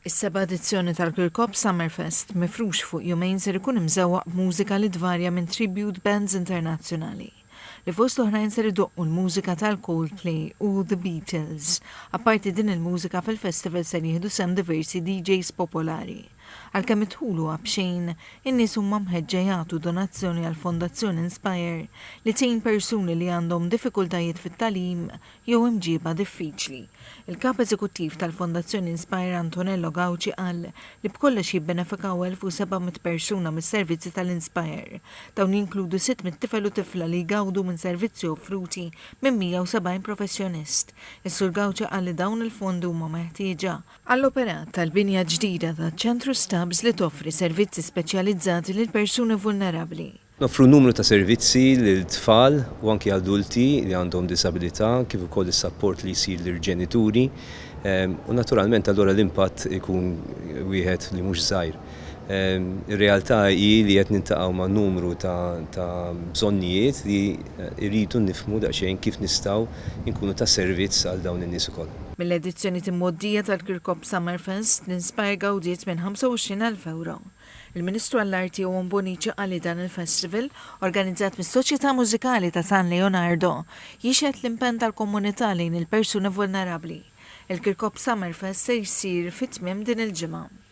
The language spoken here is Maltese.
Is-seba' edizzjoni tal-Kirkop Summerfest mifrux fuq jumejn ser ikun imżewwaq b'mużika li tvarja minn tribute bands internazzjonali li fost oħrajn ser idoqqu l-mużika tal-Coldplay u The Beatles. Apparti din il-mużika fil-festival ser jieħdu sem diversi DJs popolari. Għalkemm idħulu għabxejn, in-nies huma mħeġġa jagħtu donazzjoni għal Fondazzjoni Inspire li tgħin persuni li għandhom diffikultajiet fit-tagħlim jew imġiba diffiċli. Il-kap eżekuttiv tal-Fondazzjoni Inspire Antonello Gawċi qal li b'kollox jibbenefikaw 1700 persuna mis-servizzi tal-Inspire. Dawn jinkludu 600 tifel u tifla li jgawdu minn servizzi offruti minn 170 professjonist. Is-Sur Gawċi qal li dawn il-fondi huma meħtieġa għall-operat tal-binja ġdida taċ-ċentru Stabs li toffri servizzi speċjalizzati lil persuni vulnerabbli. Noffru numru ta' servizzi lil tfal u anki adulti li għandhom disabilità kif ukoll is-sapport li jsir lill-ġenituri u naturalment allura l-impatt ikun wieħed li mhux żgħir. Ir-realtà hi li qed niltaqgħu ma' numru ta' bżonnijiet li rridu nifhmu daqsxejn kif nistgħu nkunu ta' servizz għal dawn in-nies ukoll. Mill-edizzjoni timmoddija tal-Kirkop Summerfest l-Inspire gawdiet minn 25,000 euro. Il-Ministru għall-Arti u Bonici qal li dan il-festival, organizzat mis-Soċjetà Mużikali ta' San Leonardo, jixed l-impenn tal-komunità lejn il-persuni vulnerabbli. Il-Kirkop Summerfest se jsir fit-tmiem din il-ġimgħa.